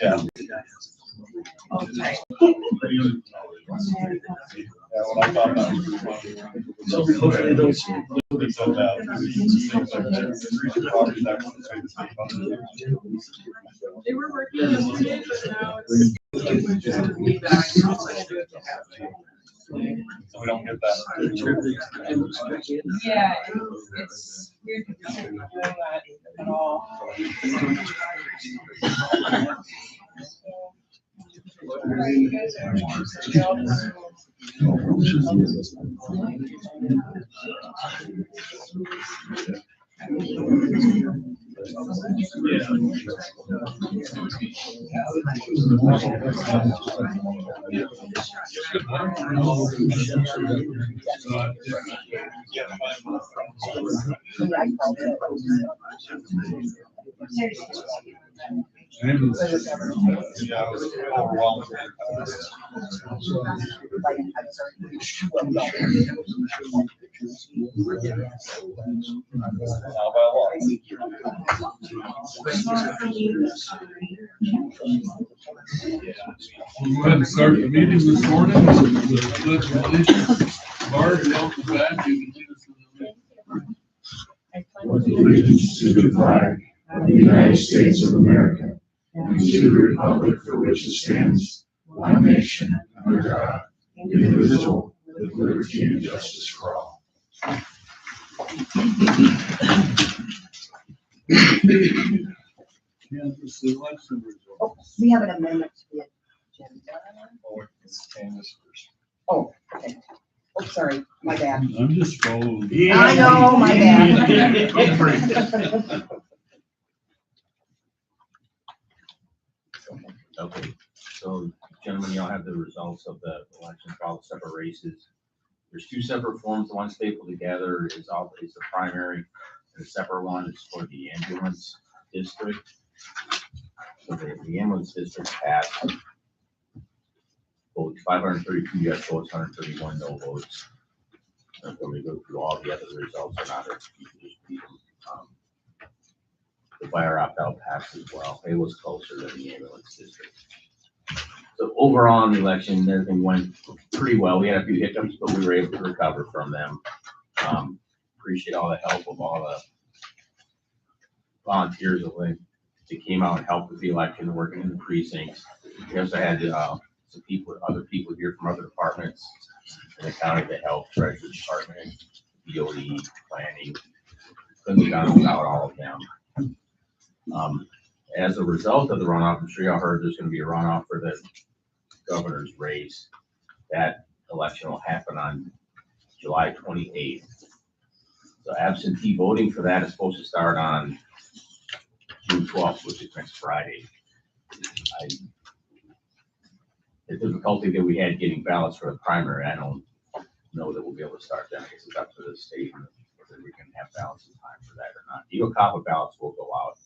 Yeah. Okay. Yeah, when I thought that was So hopefully those. they said that. They were working yesterday, but now it's feedback. So we don't get that. Yeah, it's weird to be doing that at all. You guys are Yeah, I was overwhelmed. How about what? Go ahead and start the meeting this morning. The pledge of allegiance. Barb, welcome back. You can lead us in the With allegiance to the flag of the United States of America and to the republic for which it stands, one nation, under God, indivisible, with liberty and justice for all. Kansas election results. Oh, we have an amendment to the agenda. Oh, okay. Oh, sorry, my bad. I'm just following. I know, my bad. Okay, so gentlemen, y'all have the results of the election for all the separate races. There's two separate forms. The one stapled together is the primary, and the separate one is for the ambulance district. So the ambulance district passed. Votes 532 yes votes, 131 no votes. And when we go through all the other results, are not you can just beat them. The fire opt-out passed as well. It was closer than the ambulance district. So overall in the election, everything went pretty well. We had a few hiccups, but we were able to recover from them. Appreciate all the help of all the volunteers that came out and helped with the election, working in the precincts. We also had some people, other people here from other departments in the county that helped, Treasury Department, DOE, planning. Couldn't have done without all of them. As a result of the runoff, I'm sure y'all heard there's going to be a runoff for the governor's race. That election will happen on July 28th. So absentee voting for that is supposed to start on June 12th, which is next Friday. The difficulty that we had getting ballots for the primary, I don't know that we'll be able to start that. I guess it's up to the state whether we can have ballots in time for that or not. Eagle copper ballots will go out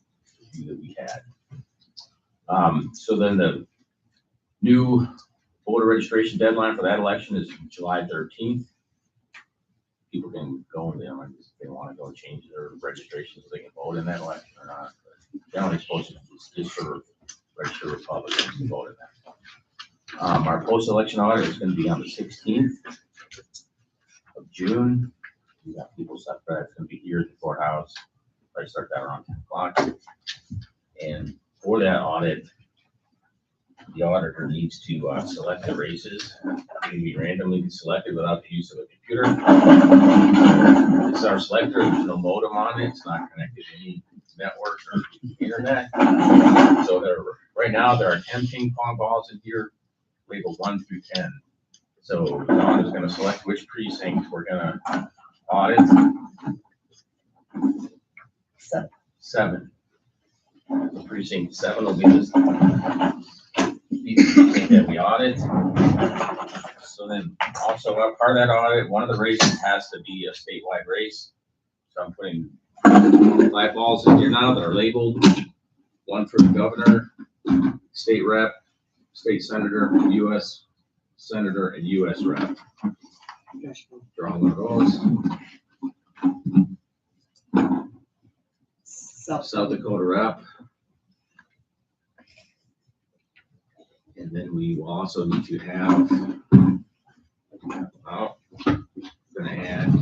that we had. So then the new voter registration deadline for that election is July 13th. People can go in them and if they want to go change their registration so they can vote in that election or not. But generally supposed to just for registered Republicans to vote in that. Our post-election audit is going to be on the 16th of June. We got people set for that. It's going to be here at the courthouse. I start that around 10 o'clock. And for that audit, the auditor needs to select the races. They can be randomly selected without the use of a computer. This is our selector. There's no modem on it. It's not connected to any network or internet. So right now there are 10 ping pong balls in here, labeled 1 through 10. So John is going to select which precinct we're going to audit. 7. So precinct 7 will be this precinct that we audit. So then also part of that audit, one of the races has to be a statewide race. So I'm putting 5 balls in here now that are labeled. 1 for the governor, state rep, state senator, U.S. senator, and U.S. rep. Draw one of those. South Dakota rep. And then we will also need to have, gonna add.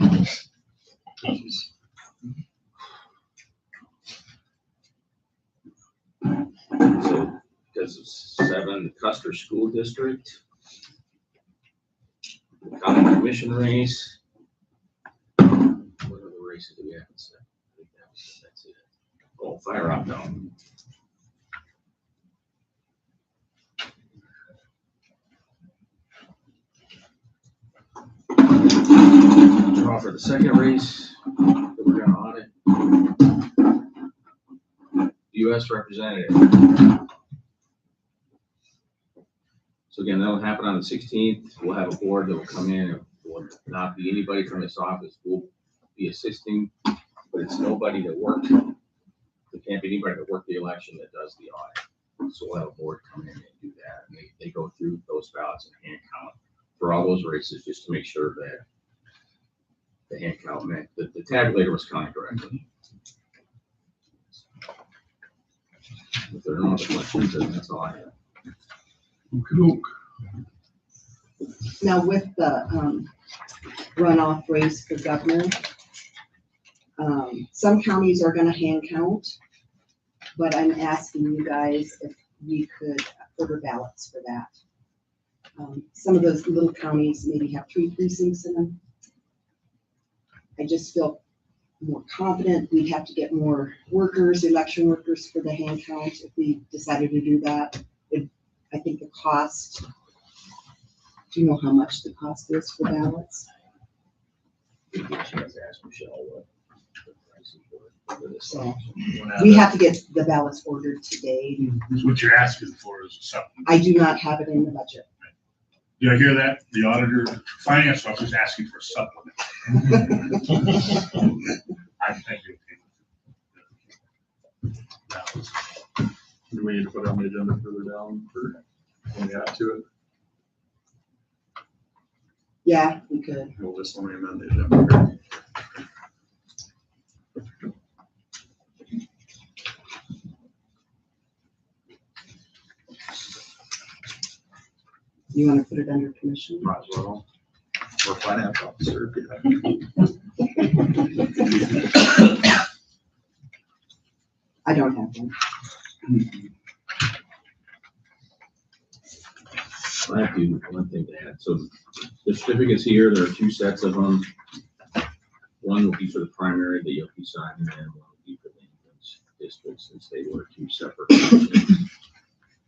So, because of 7, Custer School District. The County Commission race. What other races do we have? I think that's it. Oh, fire opt out. Draw for the second race that we're gonna audit. U.S. representative. So again, that'll happen on the 16th. We'll have a board that will come in. It will not be anybody from this office. We'll be assisting, but it's nobody that worked. It can't be anybody that worked the election that does the audit. So we'll have a board come in and do that. And they go through those ballots and hand count for all those races just to make sure that the hand count meant that the tabulator was counting correctly. If there are no other questions, then that's all I have. Okay. Now with the runoff race for governor, some counties are gonna hand count, but I'm asking you guys if we could order ballots for that. Some of those little counties maybe have 3 precincts in them. I just feel more confident. We'd have to get more workers, election workers for the hand count if we decided to do that. I think the cost, do you know how much the cost is for ballots? Give you a chance to ask Michelle what the price is for this. So we have to get the ballots ordered today. What you're asking for is something. I do not have it in the budget. You hear that? The auditor, finance officer is asking for a supplement. I think Do we need to put on the agenda further down for when we add to it? Yeah, we could. We'll just let me amend the agenda. You want to put it under commission? Might as well. Or finance officer. I don't have one. I have one thing to add. So the certificates here, there are 2 sets of them. One will be for the primary that you'll be signing, and one will be for the Indians district, since they were 2 separate.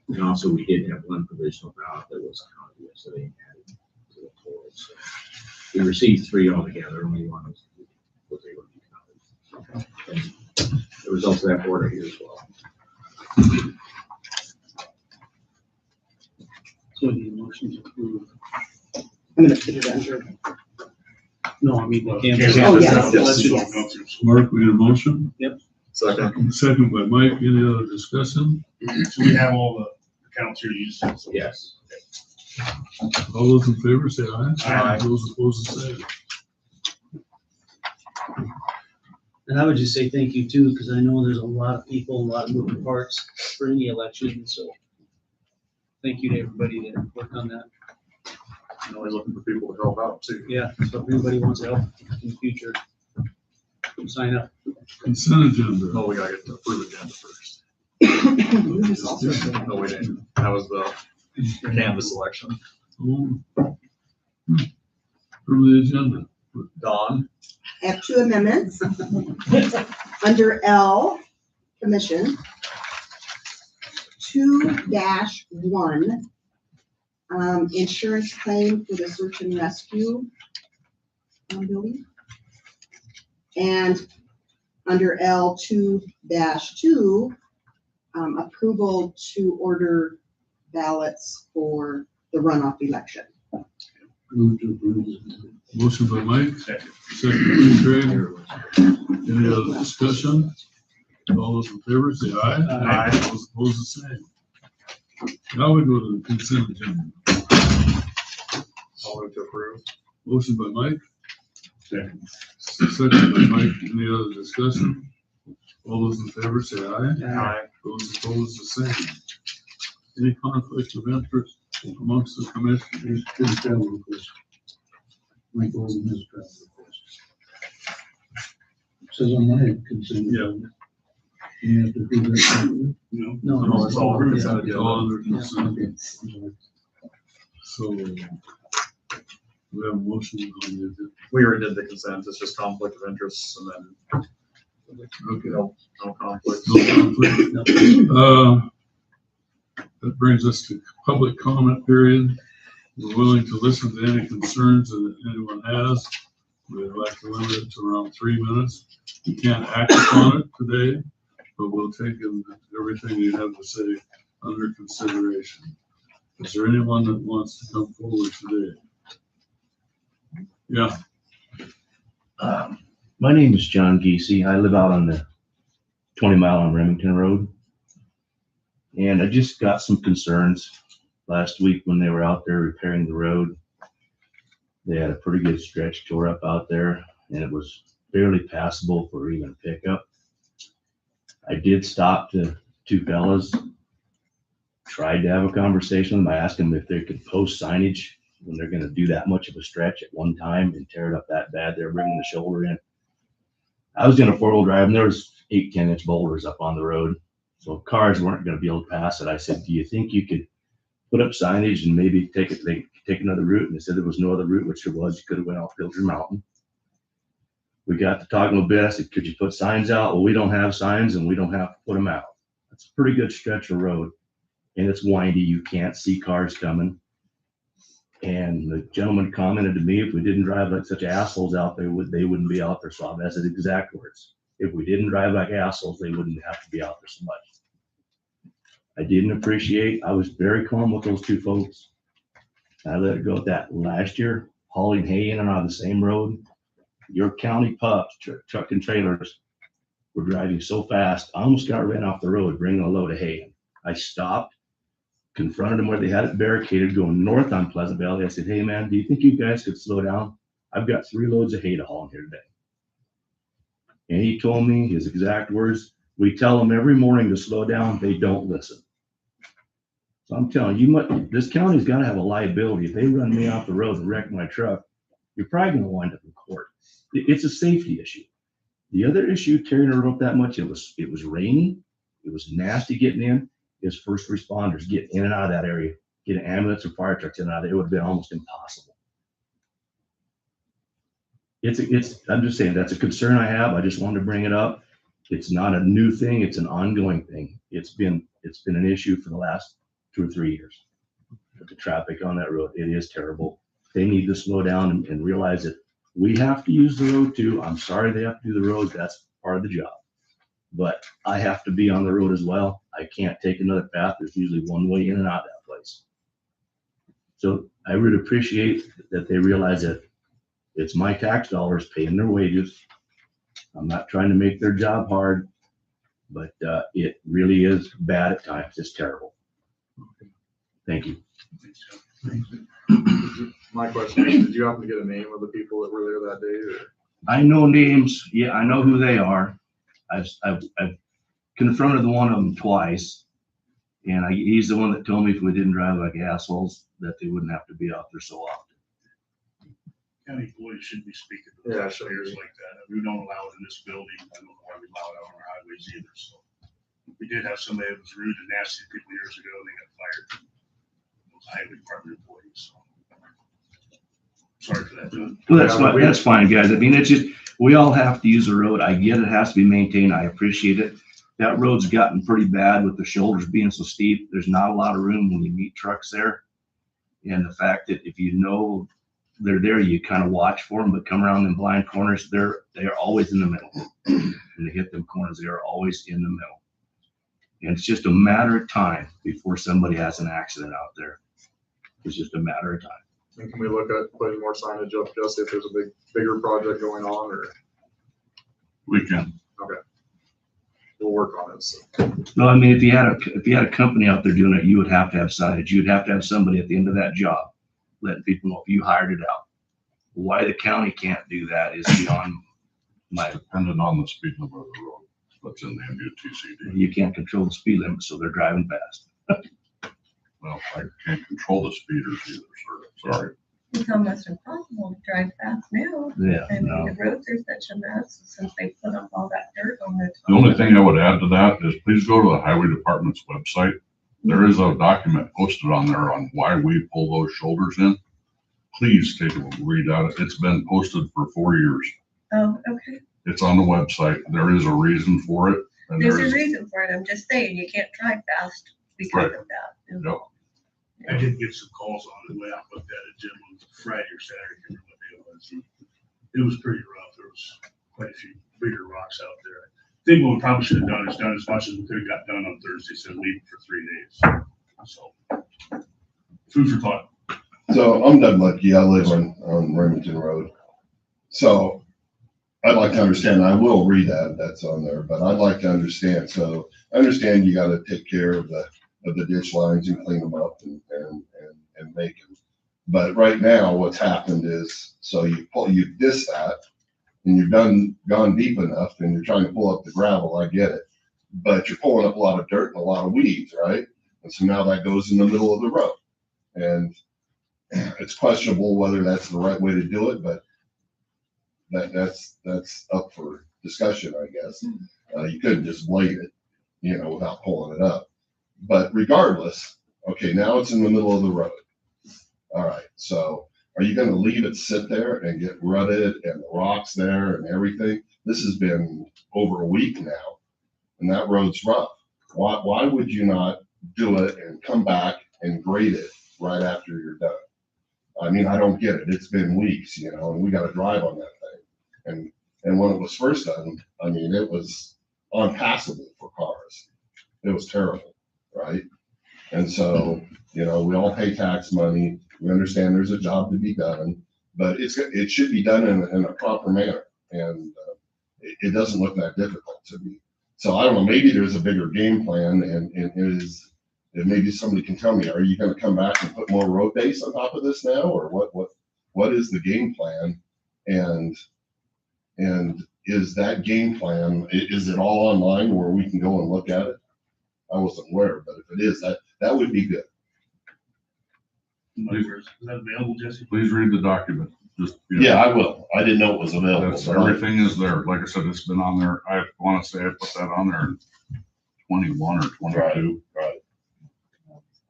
And also, we did have 1 provisional ballot that was counted yesterday and added to the total. So we received 3 altogether, only 1 was able to be counted. And the results of that board are here as well. So the motion to approve. I'm gonna put it under. No, I mean, the Oh, canvas. yes, Let's yes. go through. Mark, we need a motion. Second. Second by Mike. Any other discussion? So we have all the accounts here you just. Yes. All those in favor say aye. Aye. Those opposed say nay. And I would just say thank you too, because I know there's a lot of people, a lot of moving parts for any election, so thank you to everybody that worked on that. I'm always looking for people to help out too. Yeah, so if anybody wants to help in the future, sign up. Consent agenda. No, we gotta get the approved agenda first. You just also said- No, we didn't. That was the canvas selection. From the agenda. Dawn? I have 2 amendments. Under L, commission, 2-1, insurance claim for the search and rescue building. And under L 2-2, approval to order ballots for the runoff election. Move to approve. Motion by Mike, Second. second by Craig. Any other discussion? All those in favor say aye. Aye. Those opposed the same. Now we go to the consent agenda. I'll move to approve. Motion by Mike, Second. second by Mike. Any other discussion? All those in favor say aye. Aye. Those opposed the same. Any conflicts of interest amongst the commissioners? His travel request. Mike Golden has a travel request. Says on my consent. Yeah. You have to approve that. No. No, No, it's all yeah. consent It's all under consent. Okay. So we have a motion on the, We already did the consent, it's just conflict of interest and then okay. no conflict. No conflict. That brings us to public comment period. We're willing to listen to any concerns that anyone has. We'd like to limit it to around 3 minutes. We can't act upon it today, but we'll take everything you have to say under consideration. Is there anyone that wants to come forward today? Yeah, My name is John Giese. I live out on the 20 mile on Remington Road. And I just got some concerns last week when they were out there repairing the road. They had a pretty good stretch tore up out there and it was barely passable for even a pickup. I did stop to two fellas, tried to have a conversation with them. I asked them if they could post signage when they're going to do that much of a stretch at one time and tear it up that bad. They're bringing the shoulder in. I was going to 4-wheel drive and there was 8-10-inch boulders up on the road. So cars weren't going to be able to pass it. I said, do you think you could put up signage and maybe take another route? And they said there was no other route, which there was. You could have went off Pilger Mountain. We got to talking a little bit. I said, could you put signs out? Well, we don't have signs and we don't have to put them out. It's a pretty good stretch of road and it's windy. You can't see cars coming. And the gentleman commented to me, if we didn't drive like such assholes out there, they wouldn't be out there. So that's his exact words. If we didn't drive like assholes, they wouldn't have to be out there so much. I didn't appreciate, I was very calm with those two folks. I let it go at that. Last year, hauling hay in and out of the same road, your county pups, truck and trailers were driving so fast, I almost got ran off the road bringing a load of hay in. I stopped, confronted them where they had it barricaded going north on Pleasant Valley. I said, hey man, do you think you guys could slow down? I've got 3 loads of hay to haul in here today. And he told me his exact words, we tell them every morning to slow down, they don't listen. So I'm telling you, this county's got to have a liability. If they run me off the road and wreck my truck, you're probably going to wind up in court. It's a safety issue. The other issue, tearing the road up that much, it was rainy, it was nasty getting in. Is first responders getting in and out of that area, getting ambulance or fire trucks in and out of there, it would have been almost impossible. I'm just saying that's a concern I have. I just wanted to bring it up. It's not a new thing. It's an ongoing thing. It's been an issue for the last 2 or 3 years. The traffic on that road, it is terrible. They need to slow down and realize that we have to use the road too. I'm sorry they have to do the road. That's part of the job. But I have to be on the road as well. I can't take another path. There's usually one way in and out of that place. So I really appreciate that they realize that it's my tax dollars paying their wages. I'm not trying to make their job hard, but it really is bad at times. It's terrible. Thank you. My question is, did you happen to get a name of the people that were there that day? Or? I know names. Yeah, I know who they are. I've confronted one of them twice, and he's the one that told me if we didn't drive like assholes, that they wouldn't have to be out there so often. County employees shouldn't be speaking to Yeah, taxpayers like that. We don't allow it in this building. I don't know why we allow it out on our highways either, so. We did have somebody that was rude and nasty a couple years ago, and they got fired. Those highway department employees, so. Sorry for that, John. Well, that's fine, guys. I mean, it's just, we all have to use the road. I get it has to be maintained. I appreciate it. That road's gotten pretty bad with the shoulders being so steep. There's not a lot of room when you meet trucks there. And the fact that if you know they're there, you kind of watch for them, but come around in blind corners, they're always in the middle. When they hit them corners, they are always in the middle. And it's just a matter of time before somebody has an accident out there. It's just a matter of time. And can we look at putting more signage up just if there's a bigger project going on, or We can. we'll work on it? So. No, I mean, if you had a company out there doing it, you would have to have signage. You'd have to have somebody at the end of that job letting people know if you hired it out. Why the county can't do that is beyond my. Depending on the speed limit of the road, what's in the MUTCD. You can't control the speed limit, so they're driving fast. Well, I can't control the speeders either, sir. Sorry. It's almost impossible to drive fast now. Yeah, I mean, no. the roads are such a mess since they put up all that dirt on the top. The only thing I would add to that is please go to the highway department's website. There is a document posted on there on why we pull those shoulders in. Please take a read at it. It's been posted for 4 years. Oh, okay. It's on the website. There is a reason for it. And There's there a is, reason for it. I'm just saying, you can't drive fast because Right. of that. Yep. I did get some calls on it, when I looked at it, Jim, on Friday or Saturday, I can't remember what day it was. It was pretty rough. There was quite a few bigger rocks out there. I think what we probably should have done is done as much as we could have got done on Thursday, so leave for 3 days. So, food for thought. So I'm Doug Lutke. I live on Remington Road. So I'd like to understand, I will read that, that's on there, but I'd like to understand. So I understand you gotta take care of the ditch lines and clean them up and make them. But right now, what's happened is, so you diss that and you've gone deep enough and you're trying to pull up the gravel, I get it. But you're pulling up a lot of dirt and a lot of weeds, right? And so now that goes in the middle of the road. And it's questionable whether that's the right way to do it, but that's up for discussion, I guess. You couldn't just blade it, without pulling it up. But regardless, okay, now it's in the middle of the road. All right, so are you gonna leave it sit there and get rutted and the rocks there and everything? This has been over a week now, and that road's rough. Why would you not do it and come back and grade it right after you're done? I mean, I don't get it. It's been weeks, and we gotta drive on that thing. And when it was first done, I mean, it was unpassable for cars. It was terrible, right? And so, we all pay tax money. We understand there's a job to be done, but it should be done in a proper manner. And it doesn't look that difficult to me. So I don't know, maybe there's a bigger game plan and maybe somebody can tell me, are you gonna come back and put more road base on top of this now? Or what is the game plan? And is that game plan, is it all online where we can go and look at it? I wasn't aware, but if it is, that would be good. Is that available, Jesse? please read the document. Just, Yeah, I will. I didn't know it was available. That's, everything is there. Like I said, it's been on there. I want to say I put that on there in 21 or 22. Right.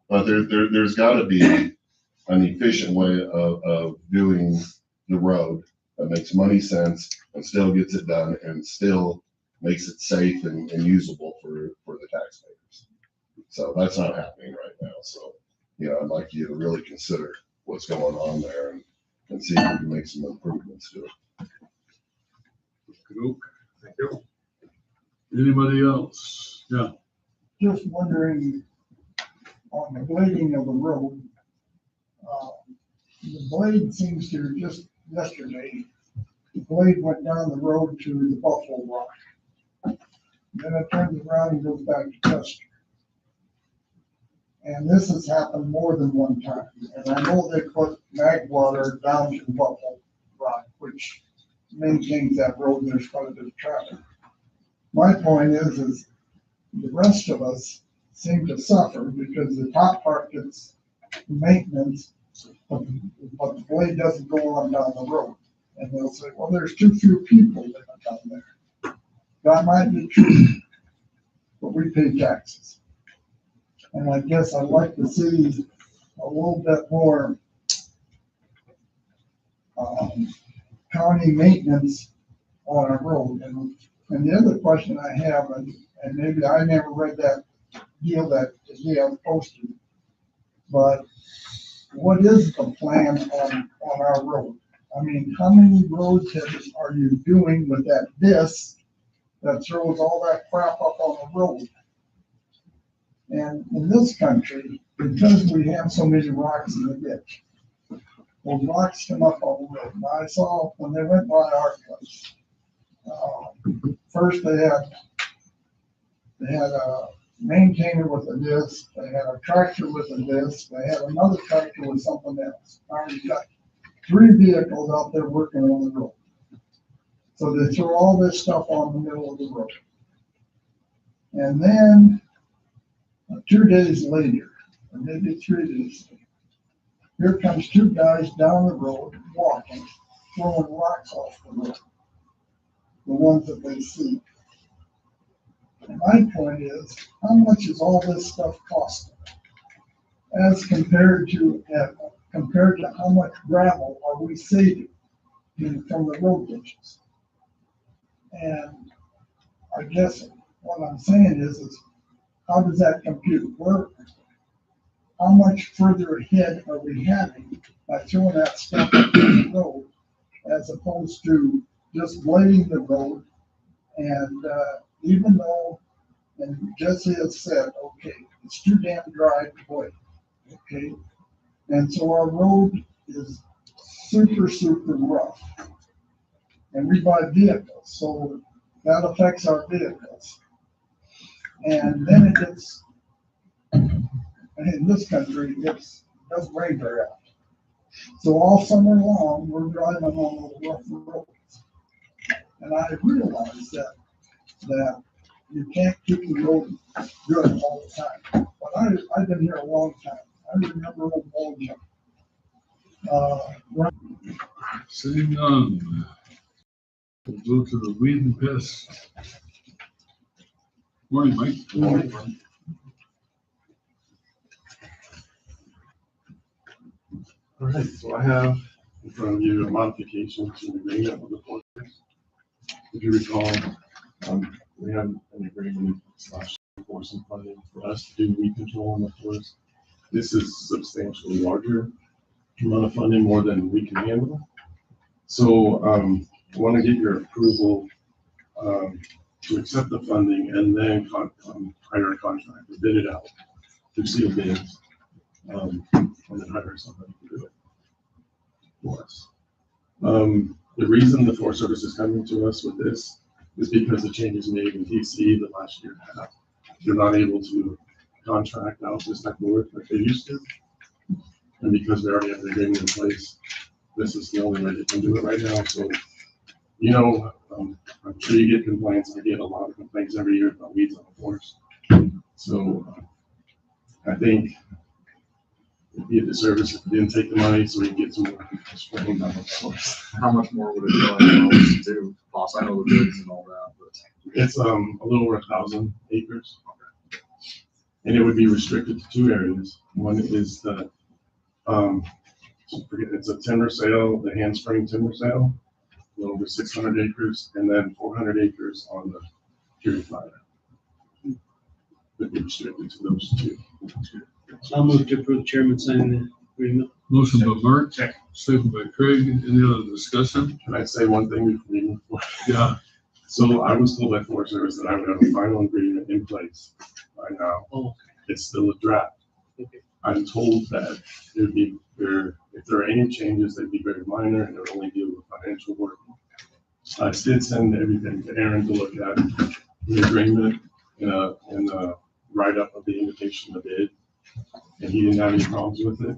But there's gotta be an efficient way of doing the road that makes money sense and still gets it done and still makes it safe and usable for the taxpayers. So that's not happening right now. So, I'd like you to really consider what's going on there and see if we can make some improvements to it. Thank you. Anybody else? Yeah. Just wondering, on the blading of the road, the blade seems to, just yesterday, the blade went down the road to the Buffalo Rock. Then it turns around and goes back to Custer. And this has happened more than one time. And I know they put mag water down to the Buffalo Rock, which maintains that road, and there's quite a bit of traffic. My point is the rest of us seem to suffer because the top part gets maintenance, but the blade doesn't go on down the road. And they'll say, well, there's too few people living down there. That might be true, but we pay taxes. And I guess I'd like to see a little bit more county maintenance on our road. And the other question I have, and maybe I never read that deal that Gail posted, but what is the plan on our road? I mean, how many roads are you doing with that disc that throws all that crap up on the road? And in this country, because we have so many rocks in the ditch, those rocks come up on the road. Now, I saw when they went by our place, first they had a maintainer with a disc, they had a tractor with a disc, they had another tractor with something else. Now you've got 3 vehicles out there working on the road. So they throw all this stuff on the middle of the road. And then 2 days later, or maybe 3 days. Here comes 2 guys down the road walking, throwing rocks off the road, the ones that they see. And my point is, how much is all this stuff costing? As compared to how much gravel are we saving from the road ditches? And I guess what I'm saying is how does that compute work? How much further ahead are we having by throwing that stuff on the road as opposed to just blading the road? And even though, and Jesse has said, okay, it's too damn dry to blade, okay? And so our road is super, super rough. And we buy vehicles, so that affects our vehicles. And then it gets, in this country, it doesn't rain very often. So all summer long, we're driving on those rough roads. And I realize that you can't keep the road good all the time. But I've been here a long time. I remember old Belgium. Seeing none. We'll go to the weed and pest. Morning, Mike. Morning. All right, so I have in front of you a modification to an agreement with the foresters. If you recall, we have an agreement / for some funding for us to do weed control in the forest. This is substantially larger amount of funding, more than we can handle. So I want to get your approval to accept the funding and then hire a contractor, bid it out, to seal bids, and then hire somebody to do it for us. The reason the Forest Service is coming to us with this is because the changes made in DC the last year and a half. They're not able to contract out this type of work like they used to. And because we already have the agreement in place, this is the only way they can do it right now. So, you know, I'm sure you get complaints. I get a lot of complaints every year about weeds on the forest. So I think it'd be a disservice if we didn't take the money so we can get some more spraying done on the forest. How much more would it to cost? I know the bids and all that, but It's a little over 1,000 acres. And it would be restricted to 2 areas. One is the it's a timber sale, the handspring timber sale, a little over 600 acres, and then 400 acres on the purifier. Would be restricted to those 2. I'll move to approve chairman signing the agreement. Motion by Mark, second by Craig. Any other discussion? Can I say one thing before we move forward? Yeah. So I was told by Forest Service that I would have a final agreement in place by now. Oh, It's still a draft. okay. I'm told that it would be very, if there are any changes, they'd be very minor and it would only deal with financial work. I did send everything to Aaron to look at the agreement and a write-up of the invitation to bid, and he didn't have any problems with it.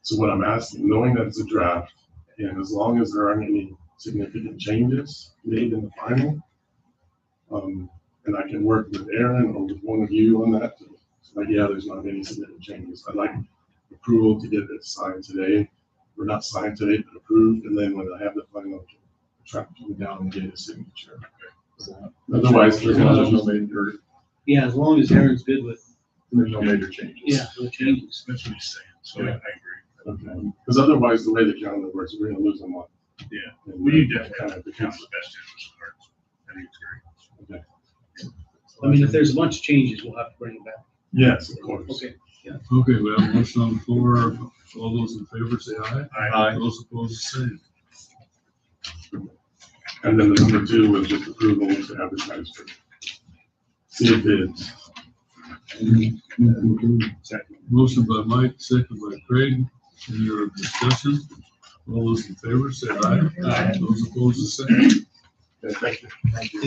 So what I'm asking, knowing that it's a draft, and as long as there aren't any significant changes made in the final, and I can work with Aaron or with one of you on that. Like, yeah, there's not any significant changes. I'd like approval to get it signed today. We're not signed today, but approved, and then when I have the final, track them down and get a signature. Otherwise, there's no major. Yeah, as long as Aaron's good with, There's no major changes. yeah, no changes. That's what he's saying. So I agree. Okay, because otherwise, the way the calendar works, we're gonna lose a month. Yeah, And we need that to kind have of the becomes. best interest of ours. I think it's great. Okay. I mean, if there's a bunch of changes, we'll have to bring it back. Yes, of course. Okay. Okay, we have a motion on the floor. All those in favor say aye. Aye. Those opposed, the same. And then the number 2 was just approval to advertise for sealed bids. Second. Motion by Mike, second by Craig. Any other discussion? All those in favor say aye. Aye. Those opposed, the same. Okay, thank you.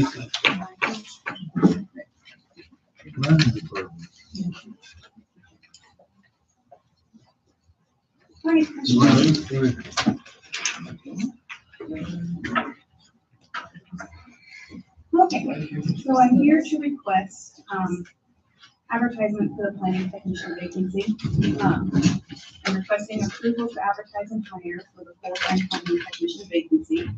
Planning department. Okay, so I'm here to request, advertisement for the planning technician vacancy. I'm requesting approval to advertise and hire for the full-time planning technician vacancy.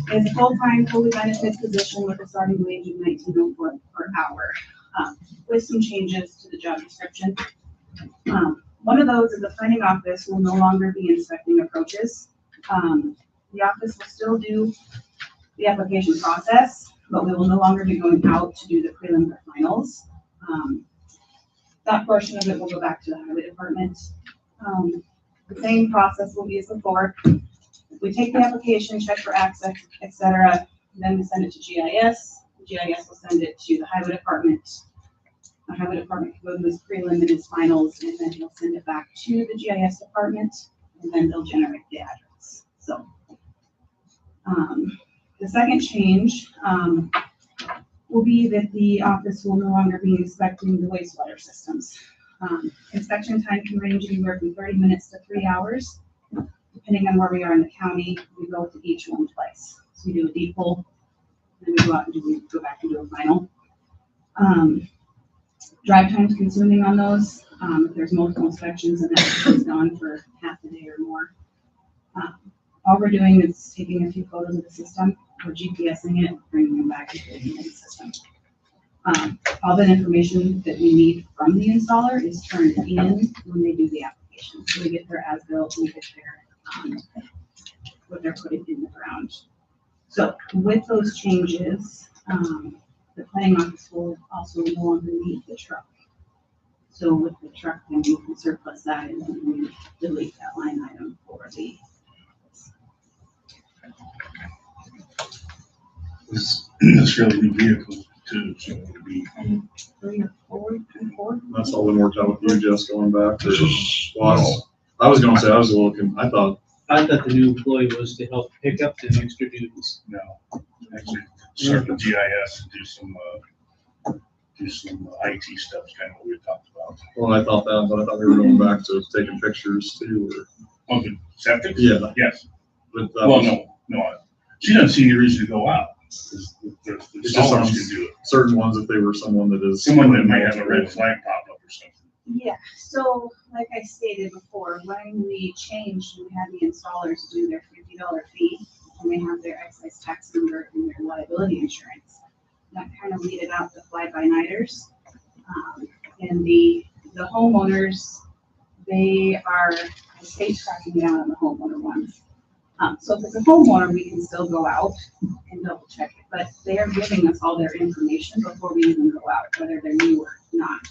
It's a full-time, fully benefit position with a starting wage of $19.04 per hour, with some changes to the job description. One of those is the planning office will no longer be inspecting approaches. The office will still do the application process, but we will no longer be going out to do the prelim or finals. That portion of it will go back to the highway department. The same process will be as before. We take the application, check for access, etc., then we send it to GIS. GIS will send it to the highway department. The highway department can go to his prelim and his finals, and then he'll send it back to the GIS department, and then they'll generate the address. So, the second change will be that the office will no longer be inspecting the wastewater systems. Inspection time can range anywhere from 30 minutes to 3 hours. Depending on where we are in the county, we go to each one twice. So we do a deep hole, then we go out and go back and do a final. Drive time's consuming on those. If there's multiple inspections, and that goes on for half a day or more. All we're doing is taking a few photos of the system, we're GPSing it, bringing them back and putting it in the system. All that information that we need from the installer is turned in when they do the application. So we get their as-built, we get their, what they're putting in the ground. So with those changes, the planning office will also no longer need the truck. So with the truck, then we can surplus that and then we delete that line item for the. This is really new vehicle too, so it'll be. 3 or 4. That's all been worked out with you, Jess, going back to, well, I was gonna say, I was looking, I thought, the new employee was to help pick up the extra duties. No, actually, start the GIS and do some IT stuff, kind of what we talked about. well, I thought that, but I thought we were going back to taking pictures too, or, Okay, septic? Yeah. Yes. but that Well, was no, she doesn't see any reason to go out. The It's just installers some- can do it. certain ones if they were someone that is. Someone that might have a red flag pop up or something. Yeah, so like I stated before, when we changed, we had the installers do their $50 fee, and they have their excise tax number and their liability insurance. That kind of weeded out the fly-by-nighters. And the homeowners, the state's cracking down on the homeowner ones. So if it's a homeowner, we can still go out and double check it, but they are giving us all their information before we even go out, whether they're new or not.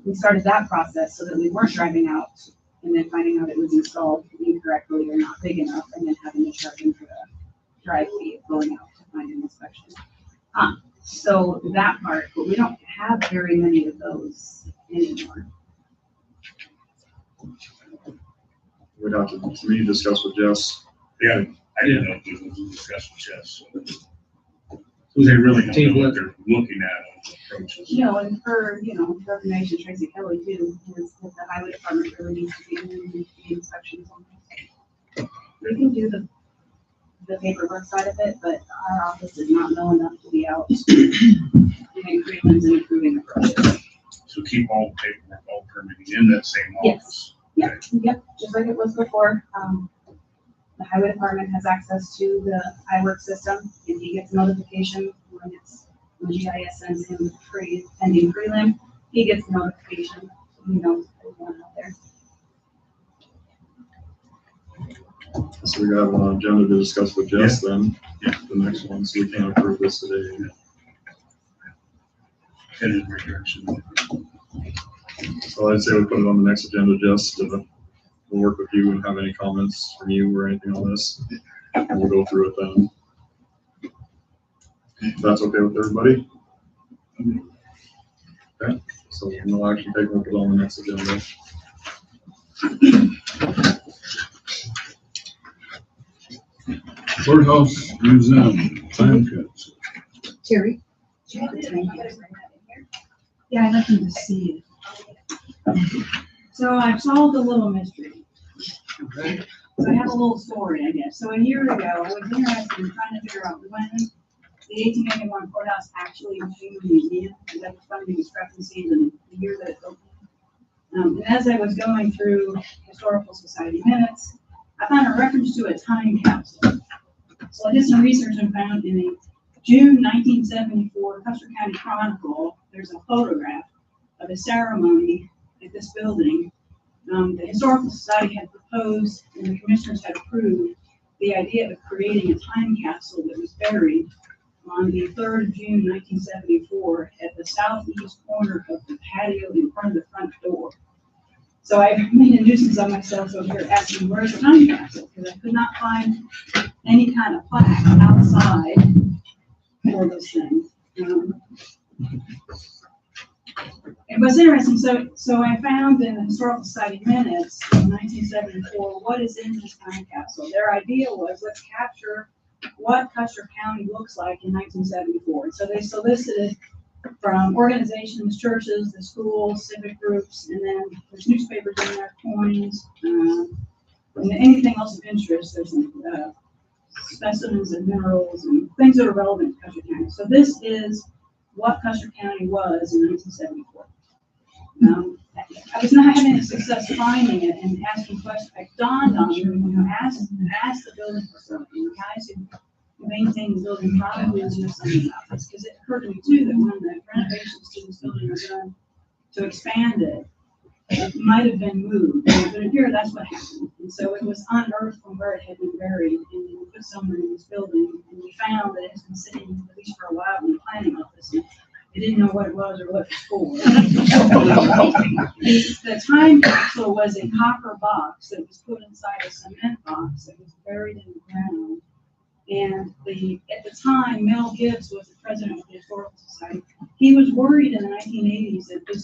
We started that process so that we weren't driving out and then finding out it was installed incorrectly or not big enough, and then having to charge them for the drive fee of going out to find an inspection. So that part, but we don't have very many of those anymore. We'd have to me discuss with Jess. Yeah, I didn't know if there was a discussion just. They really don't know what they're looking at on the approaches. And for, information, Tracy Kelly too, is that the highway department really needs to be doing the inspections on this. We can do the paperwork side of it, but our office does not know enough to be out doing prelims and approving approaches. So keep all the paperwork, all permitting in that same office. Yep, just like it was before. The highway department has access to the iWork system, and he gets notification when GIS sends him the pending prelim, he gets notification, he knows what's going on out there. So we got an agenda to discuss with Jess then. Yeah. The next one, so we can't approve this today. Headed in the right direction. So I'd say we put it on the next agenda, Jess, to we'll work with you and have any comments from you or anything on this. And we'll go through it then. If that's okay with everybody? Okay, so no action taken, we'll put it on the next agenda. Courthouse Museum, time capsule. Terry? Yeah, Yeah, I'd like them to see it. So I've solved a little mystery. So I have a little story, I guess. So a year ago, I was interested in trying to figure out when the 1881 courthouse actually became a museum, and that was one of the discrepancies in the year that it opened. And as I was going through Historical Society minutes, I found a reference to a time capsule. So I did some research and found in a June 1974 Custer County Chronicle, there's a photograph of a ceremony at this building. The Historical Society had proposed and the commissioners had approved the idea of creating a time capsule that was buried on the 3rd of June 1974 at the southeast corner of the patio in front of the front door. So I made a nuisance of myself over here asking, where's the time capsule? Because I could not find any kind of plaque outside for this thing. It was interesting. So I found in the Historical Society minutes in 1974 what is in this time capsule. Their idea was, let's capture what Custer County looks like in 1974. So they solicited from organizations, churches, the schools, civic groups, and then there's newspapers in there, coins, and anything else of interest. There's some specimens and minerals and things that are relevant to Custer County. So this is what Custer County was in 1974. I was not having a success finding it and asking questions. It dawned on me, ask the building custodian, the guys who maintain the building probably know something about this, because it occurred to me too that when the renovations to this building were done to expand it, it might have been moved, but here that's what happened. And so it was unearthed from where it had been buried, and we put someone in this building, and we found that it has been sitting at least for a while in the planning office. And they didn't know what it was or what it was for. The time capsule was a copper box that was put inside a cement box that was buried in the ground. And at the time, Mel Gibbs was the president of the Historical Society. He was worried in the 1980s that the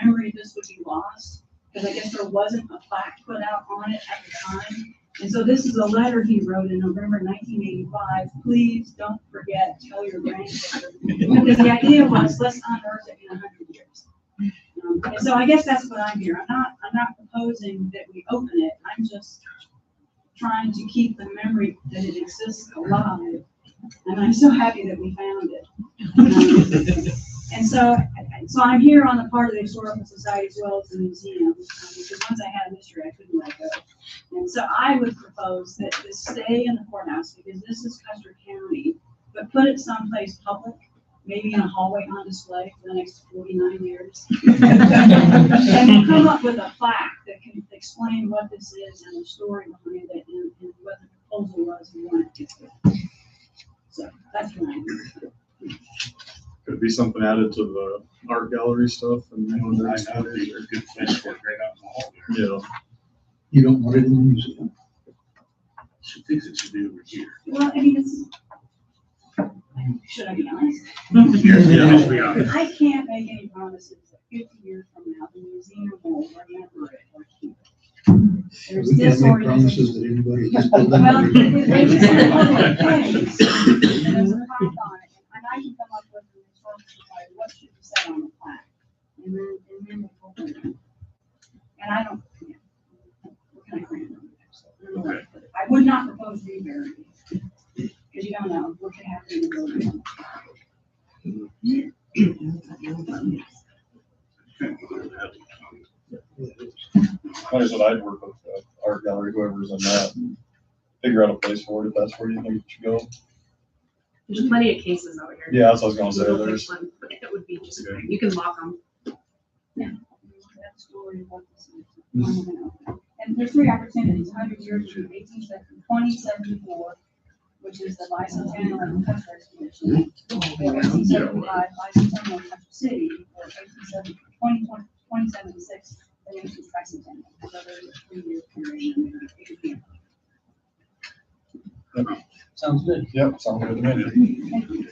memory of this would be lost, because I guess there wasn't a plaque put out on it at the time. And so this is a letter he wrote in November 1985. Please don't forget, tell your grandchildren. Because the idea was, let's unearth it in 100 years. And so I guess that's what I'm here. I'm not proposing that we open it. I'm just trying to keep the memory that it exists alive. And I'm so happy that we found it. And so I'm here on the part of the Historical Society as well as the museum, because once I had a mystery, I couldn't let go. And so I would propose that this stay in the courthouse, because this is Custer County, but put it someplace public, maybe in a hallway on display for the next 49 years. And we'll come up with a plaque that can explain what this is and the story behind it and what the proposal was we wanted to do. So that's what I'm doing. Could be something added to the art gallery stuff and I would be a good place for it right out in the hall there. yeah. You don't want it in the museum. She thinks it should be over here. Well, I mean, should I be honest? Yes, we are. I can't make any promises that 50 years from now, the museum will remember it or keep it. There's We can't make disorganization. promises that anybody just build Well, them. they just said public things, and there's a plaque on it, and I can come up with an historical society, what should be said on the plaque, and then we'll go from there. And I don't, yeah, what can I grant on that? So, I would not propose reburying it, because you don't know what could happen in the building. Like I said, I'd work with the art gallery, whoever's in that, and figure out a place for it if that's where you think it should go. There's plenty of cases over here. Yeah, that's what I was gonna say. Little There's, big one, but it would be just great. You can lock them. That story of what this is. And there's 3 opportunities: 100 years from 2074, which is the bicentennial of the Custer Expedition, or 1875 bicentennial of Custer City, or 2076, the nation's bicentennial. So there's a 3-year period. It could be. Sounds good. yep, sounds good to me.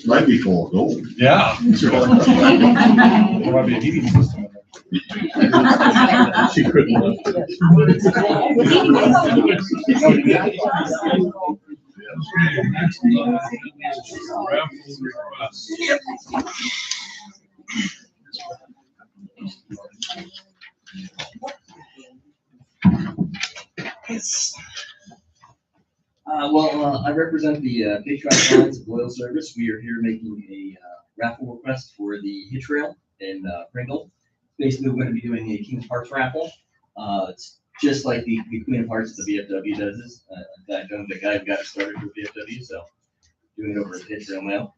Might be full of gold. Yeah. There might be a heating system in there. She couldn't. Raffle request. I represent the Patriotic Alliance of Oil Service. We are here making a raffle request for the hitch rail in Pringle. Basically, we're going to be doing a King's Parts raffle. It's just like the Queen of Hearts, the VFW does this. The guy who got it started with VFW, so doing it over at the hitch rail now.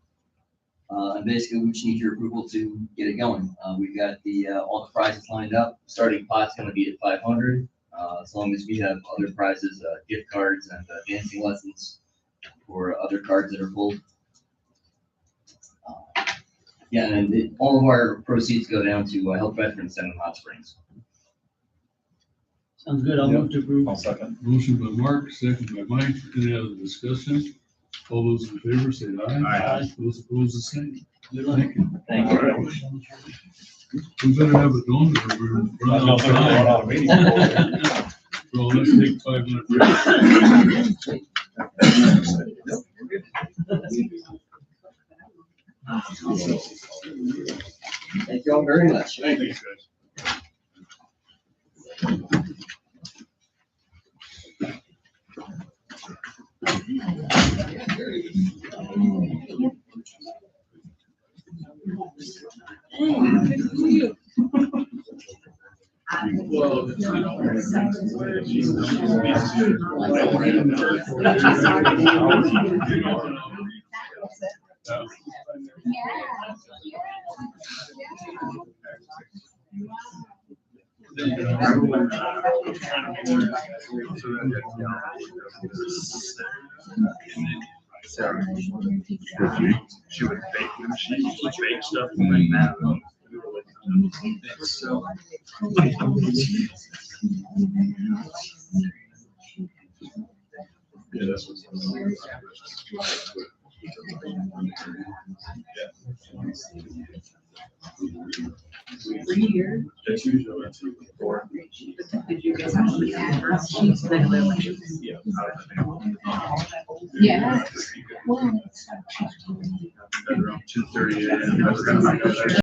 And basically, we just need your approval to get it going. We've got all the prizes lined up. Starting pot's going to be at 500. As long as we have other prizes, gift cards and dancing lessons for other cards that are pulled. Yeah, and all of our proceeds go down to help veterans down in Hot Springs. Sounds good. I'll move to approve. I'll second. Motion by Mark, second by Mike. Any other discussion? All those in favor say aye. Aye. Those opposed, the same. Good luck. Thank you. Thank you. We better have it going or we're I running don't out think we're running out of of meeting. time. So let's take 5 minutes break. Thank you all very much. Thank you, guys. She would bake them, she would bake stuff like that. So. Yeah, that's what's. That's usually that's four. Did you guys have to leave first? Regular elections? Yeah. Yeah. Around 2:30 a.m.